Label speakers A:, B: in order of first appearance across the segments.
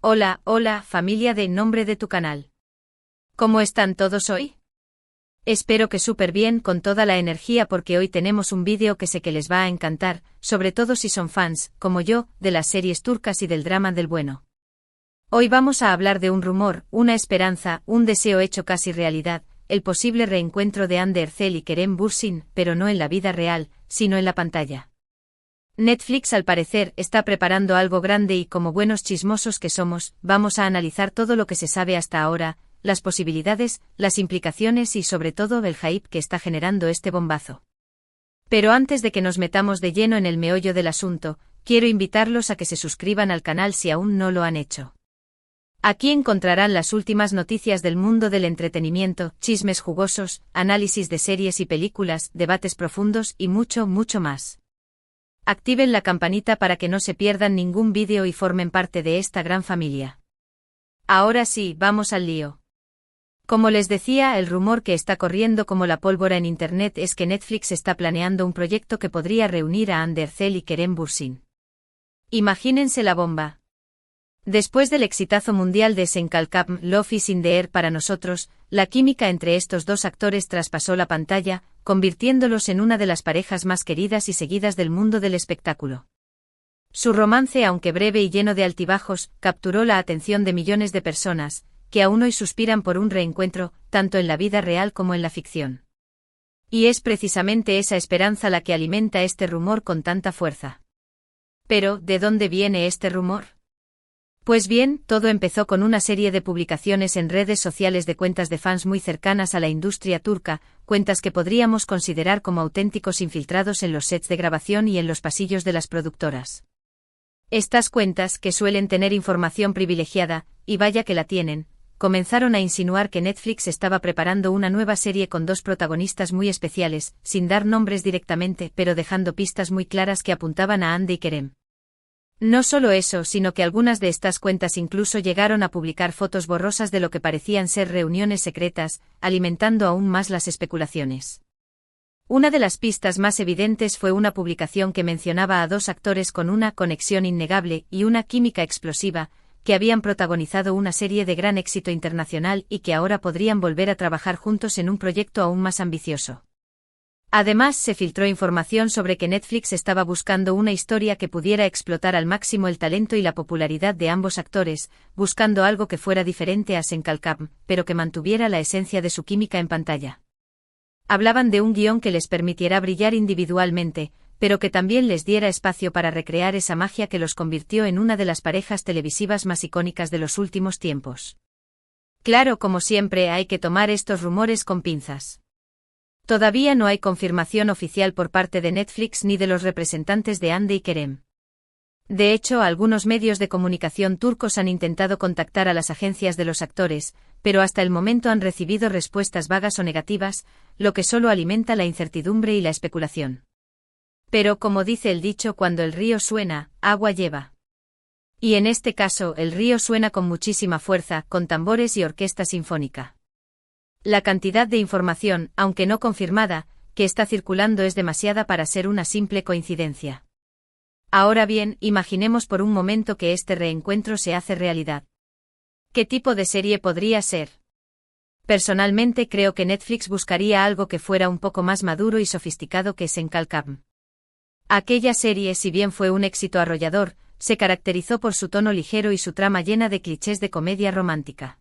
A: Hola, hola, familia de nombre de tu canal. ¿Cómo están todos hoy? Espero que súper bien con toda la energía porque hoy tenemos un vídeo que sé que les va a encantar, sobre todo si son fans, como yo, de las series turcas y del drama del bueno. Hoy vamos a hablar de un rumor, una esperanza, un deseo hecho casi realidad, el posible reencuentro de Hande Erçel y Kerem Bürsin, pero no en la vida real, sino en la pantalla. Netflix al parecer está preparando algo grande y como buenos chismosos que somos, vamos a analizar todo lo que se sabe hasta ahora, las posibilidades, las implicaciones y sobre todo el hype que está generando este bombazo. Pero antes de que nos metamos de lleno en el meollo del asunto, quiero invitarlos a que se suscriban al canal si aún no lo han hecho. Aquí encontrarán las últimas noticias del mundo del entretenimiento, chismes jugosos, análisis de series y películas, debates profundos y mucho, mucho más. Activen la campanita para que no se pierdan ningún vídeo y formen parte de esta gran familia. Ahora sí, vamos al lío. Como les decía, el rumor que está corriendo como la pólvora en internet es que Netflix está planeando un proyecto que podría reunir a Hande Erçel y Kerem Bürsin. Imagínense la bomba. Después del exitazo mundial de Sen Kalkam, Love is in the Air para nosotros, la química entre estos dos actores traspasó la pantalla, convirtiéndolos en una de las parejas más queridas y seguidas del mundo del espectáculo. Su romance, aunque breve y lleno de altibajos, capturó la atención de millones de personas, que aún hoy suspiran por un reencuentro, tanto en la vida real como en la ficción. Y es precisamente esa esperanza la que alimenta este rumor con tanta fuerza. Pero, ¿de dónde viene este rumor? Pues bien, todo empezó con una serie de publicaciones en redes sociales de cuentas de fans muy cercanas a la industria turca, cuentas que podríamos considerar como auténticos infiltrados en los sets de grabación y en los pasillos de las productoras. Estas cuentas, que suelen tener información privilegiada, y vaya que la tienen, comenzaron a insinuar que Netflix estaba preparando una nueva serie con dos protagonistas muy especiales, sin dar nombres directamente, pero dejando pistas muy claras que apuntaban a Hande y Kerem. No solo eso, sino que algunas de estas cuentas incluso llegaron a publicar fotos borrosas de lo que parecían ser reuniones secretas, alimentando aún más las especulaciones. Una de las pistas más evidentes fue una publicación que mencionaba a dos actores con una conexión innegable y una química explosiva, que habían protagonizado una serie de gran éxito internacional y que ahora podrían volver a trabajar juntos en un proyecto aún más ambicioso. Además, se filtró información sobre que Netflix estaba buscando una historia que pudiera explotar al máximo el talento y la popularidad de ambos actores, buscando algo que fuera diferente a Sen Kalkam, pero que mantuviera la esencia de su química en pantalla. Hablaban de un guión que les permitiera brillar individualmente, pero que también les diera espacio para recrear esa magia que los convirtió en una de las parejas televisivas más icónicas de los últimos tiempos. Claro, como siempre, hay que tomar estos rumores con pinzas. Todavía no hay confirmación oficial por parte de Netflix ni de los representantes de Hande y Kerem. De hecho, algunos medios de comunicación turcos han intentado contactar a las agencias de los actores, pero hasta el momento han recibido respuestas vagas o negativas, lo que solo alimenta la incertidumbre y la especulación. Pero como dice el dicho, cuando el río suena, agua lleva. Y en este caso, el río suena con muchísima fuerza, con tambores y orquesta sinfónica. La cantidad de información, aunque no confirmada, que está circulando es demasiada para ser una simple coincidencia. Ahora bien, imaginemos por un momento que este reencuentro se hace realidad. ¿Qué tipo de serie podría ser? Personalmente creo que Netflix buscaría algo que fuera un poco más maduro y sofisticado que Sen Kalkam. Aquella serie, si bien fue un éxito arrollador, se caracterizó por su tono ligero y su trama llena de clichés de comedia romántica.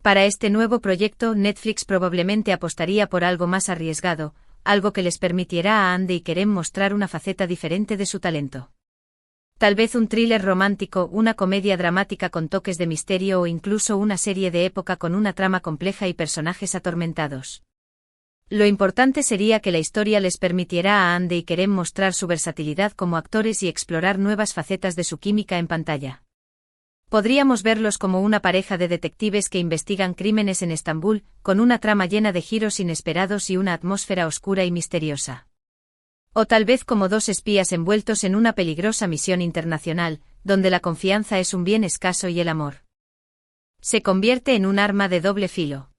A: Para este nuevo proyecto, Netflix probablemente apostaría por algo más arriesgado, algo que les permitiera a Hande y Kerem mostrar una faceta diferente de su talento. Tal vez un thriller romántico, una comedia dramática con toques de misterio o incluso una serie de época con una trama compleja y personajes atormentados. Lo importante sería que la historia les permitiera a Hande y Kerem mostrar su versatilidad como actores y explorar nuevas facetas de su química en pantalla. Podríamos verlos como una pareja de detectives que investigan crímenes en Estambul, con una trama llena de giros inesperados y una atmósfera oscura y misteriosa. O tal vez como dos espías envueltos en una peligrosa misión internacional, donde la confianza es un bien escaso y el amor se convierte en un arma de doble filo.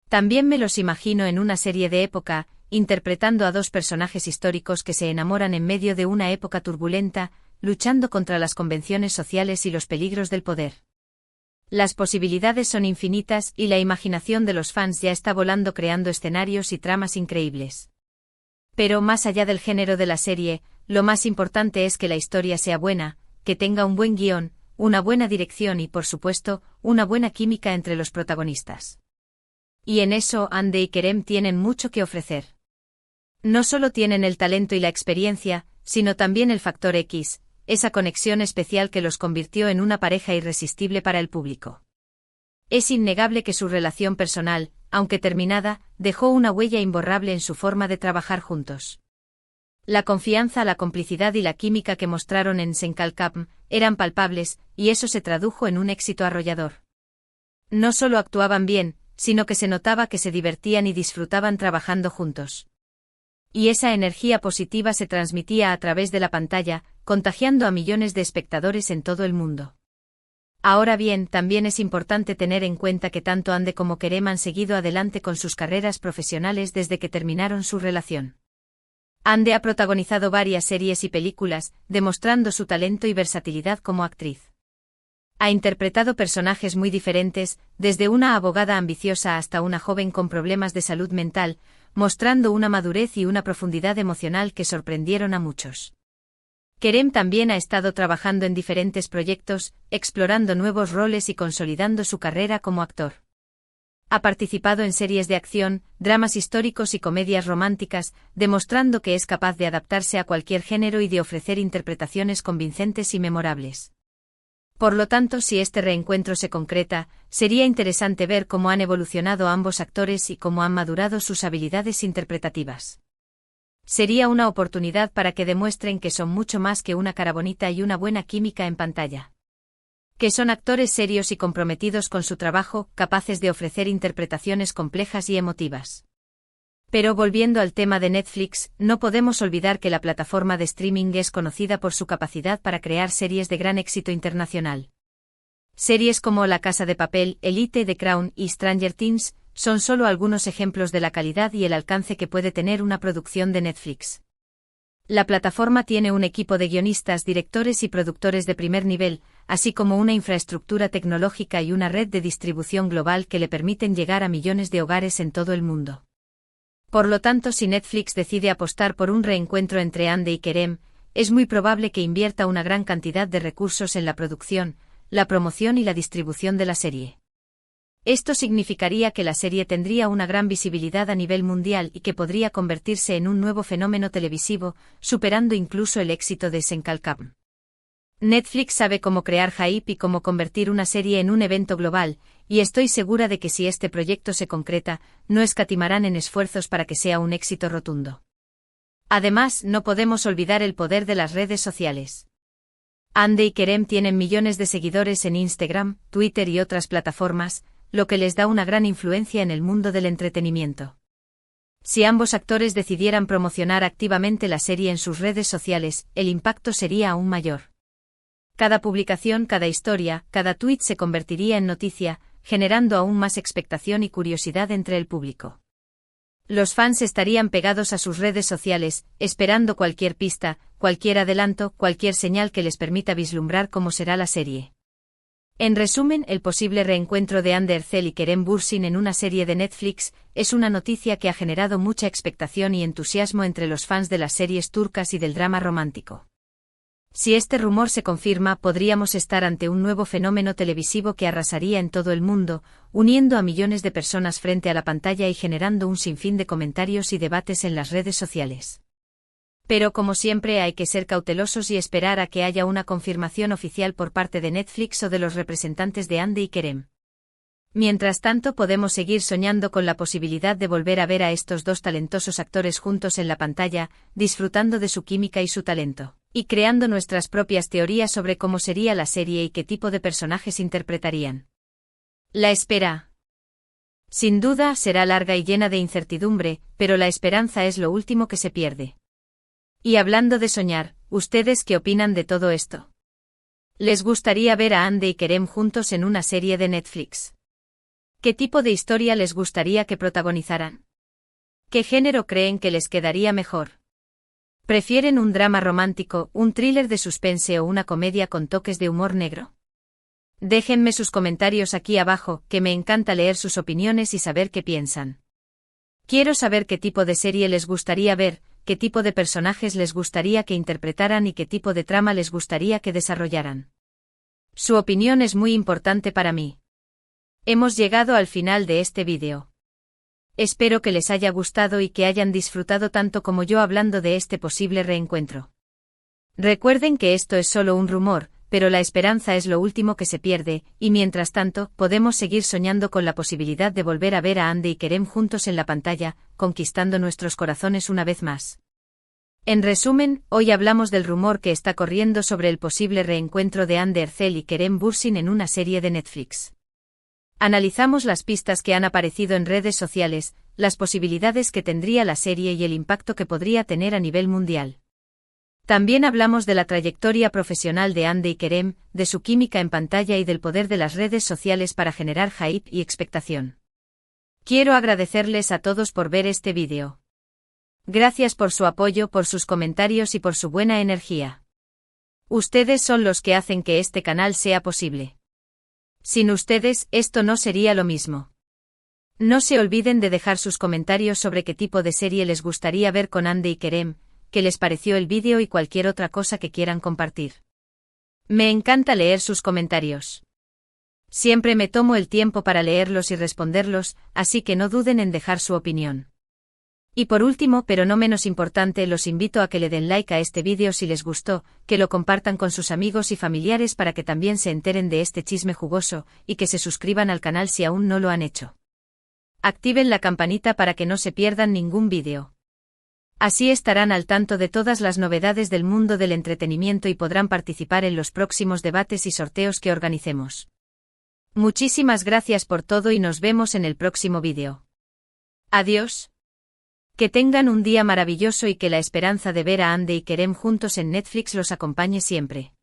A: También me los imagino en una serie de época, interpretando a dos personajes históricos que se enamoran en medio de una época turbulenta, luchando contra las convenciones sociales y los peligros del poder. Las posibilidades son infinitas y la imaginación de los fans ya está volando creando escenarios y tramas increíbles. Pero más allá del género de la serie, lo más importante es que la historia sea buena, que tenga un buen guión, una buena dirección y, por supuesto, una buena química entre los protagonistas. Y en eso Hande y Kerem tienen mucho que ofrecer. No solo tienen el talento y la experiencia, sino también el factor X, esa conexión especial que los convirtió en una pareja irresistible para el público. Es innegable que su relación personal, aunque terminada, dejó una huella imborrable en su forma de trabajar juntos. La confianza, la complicidad y la química que mostraron en Senkalkam eran palpables, y eso se tradujo en un éxito arrollador. No solo actuaban bien, sino que se notaba que se divertían y disfrutaban trabajando juntos. Y esa energía positiva se transmitía a través de la pantalla, contagiando a millones de espectadores en todo el mundo. Ahora bien, también es importante tener en cuenta que tanto Hande como Kerem han seguido adelante con sus carreras profesionales desde que terminaron su relación. Hande ha protagonizado varias series y películas, demostrando su talento y versatilidad como actriz. Ha interpretado personajes muy diferentes, desde una abogada ambiciosa hasta una joven con problemas de salud mental, mostrando una madurez y una profundidad emocional que sorprendieron a muchos. Kerem también ha estado trabajando en diferentes proyectos, explorando nuevos roles y consolidando su carrera como actor. Ha participado en series de acción, dramas históricos y comedias románticas, demostrando que es capaz de adaptarse a cualquier género y de ofrecer interpretaciones convincentes y memorables. Por lo tanto, si este reencuentro se concreta, sería interesante ver cómo han evolucionado ambos actores y cómo han madurado sus habilidades interpretativas. Sería una oportunidad para que demuestren que son mucho más que una cara bonita y una buena química en pantalla. Que son actores serios y comprometidos con su trabajo, capaces de ofrecer interpretaciones complejas y emotivas. Pero volviendo al tema de Netflix, no podemos olvidar que la plataforma de streaming es conocida por su capacidad para crear series de gran éxito internacional. Series como La Casa de Papel, Elite, The Crown y Stranger Things son solo algunos ejemplos de la calidad y el alcance que puede tener una producción de Netflix. La plataforma tiene un equipo de guionistas, directores y productores de primer nivel, así como una infraestructura tecnológica y una red de distribución global que le permiten llegar a millones de hogares en todo el mundo. Por lo tanto, si Netflix decide apostar por un reencuentro entre Hande y Kerem, es muy probable que invierta una gran cantidad de recursos en la producción, la promoción y la distribución de la serie. Esto significaría que la serie tendría una gran visibilidad a nivel mundial y que podría convertirse en un nuevo fenómeno televisivo, superando incluso el éxito de Senkalkam. Netflix sabe cómo crear hype y cómo convertir una serie en un evento global, y estoy segura de que si este proyecto se concreta, no escatimarán en esfuerzos para que sea un éxito rotundo. Además, no podemos olvidar el poder de las redes sociales. Hande y Kerem tienen millones de seguidores en Instagram, Twitter y otras plataformas, lo que les da una gran influencia en el mundo del entretenimiento. Si ambos actores decidieran promocionar activamente la serie en sus redes sociales, el impacto sería aún mayor. Cada publicación, cada historia, cada tuit se convertiría en noticia, generando aún más expectación y curiosidad entre el público. Los fans estarían pegados a sus redes sociales, esperando cualquier pista, cualquier adelanto, cualquier señal que les permita vislumbrar cómo será la serie. En resumen, el posible reencuentro de Hande Erçel y Kerem Bürsin en una serie de Netflix es una noticia que ha generado mucha expectación y entusiasmo entre los fans de las series turcas y del drama romántico. Si este rumor se confirma, podríamos estar ante un nuevo fenómeno televisivo que arrasaría en todo el mundo, uniendo a millones de personas frente a la pantalla y generando un sinfín de comentarios y debates en las redes sociales. Pero como siempre hay que ser cautelosos y esperar a que haya una confirmación oficial por parte de Netflix o de los representantes de Hande y Kerem. Mientras tanto, podemos seguir soñando con la posibilidad de volver a ver a estos dos talentosos actores juntos en la pantalla, disfrutando de su química y su talento, y creando nuestras propias teorías sobre cómo sería la serie y qué tipo de personajes interpretarían. La espera. Sin duda será larga y llena de incertidumbre, pero la esperanza es lo último que se pierde. Y hablando de soñar, ¿ustedes qué opinan de todo esto? ¿Les gustaría ver a Hande y Kerem juntos en una serie de Netflix? ¿Qué tipo de historia les gustaría que protagonizaran? ¿Qué género creen que les quedaría mejor? ¿Prefieren un drama romántico, un thriller de suspense o una comedia con toques de humor negro? Déjenme sus comentarios aquí abajo, que me encanta leer sus opiniones y saber qué piensan. Quiero saber qué tipo de serie les gustaría ver, qué tipo de personajes les gustaría que interpretaran y qué tipo de trama les gustaría que desarrollaran. Su opinión es muy importante para mí. Hemos llegado al final de este vídeo. Espero que les haya gustado y que hayan disfrutado tanto como yo hablando de este posible reencuentro. Recuerden que esto es solo un rumor, pero la esperanza es lo último que se pierde, y mientras tanto, podemos seguir soñando con la posibilidad de volver a ver a Ande y Kerem juntos en la pantalla, conquistando nuestros corazones una vez más. En resumen, hoy hablamos del rumor que está corriendo sobre el posible reencuentro de Hande Erçel y Kerem Bürsin en una serie de Netflix. Analizamos las pistas que han aparecido en redes sociales, las posibilidades que tendría la serie y el impacto que podría tener a nivel mundial. También hablamos de la trayectoria profesional de Hande y Kerem, de su química en pantalla y del poder de las redes sociales para generar hype y expectación. Quiero agradecerles a todos por ver este vídeo. Gracias por su apoyo, por sus comentarios y por su buena energía. Ustedes son los que hacen que este canal sea posible. Sin ustedes, esto no sería lo mismo. No se olviden de dejar sus comentarios sobre qué tipo de serie les gustaría ver con Hande y Kerem, qué les pareció el vídeo y cualquier otra cosa que quieran compartir. Me encanta leer sus comentarios. Siempre me tomo el tiempo para leerlos y responderlos, así que no duden en dejar su opinión. Y por último, pero no menos importante, los invito a que le den like a este vídeo si les gustó, que lo compartan con sus amigos y familiares para que también se enteren de este chisme jugoso, y que se suscriban al canal si aún no lo han hecho. Activen la campanita para que no se pierdan ningún vídeo. Así estarán al tanto de todas las novedades del mundo del entretenimiento y podrán participar en los próximos debates y sorteos que organicemos. Muchísimas gracias por todo y nos vemos en el próximo vídeo. Adiós. Que tengan un día maravilloso y que la esperanza de ver a Hande y Kerem juntos en Netflix los acompañe siempre.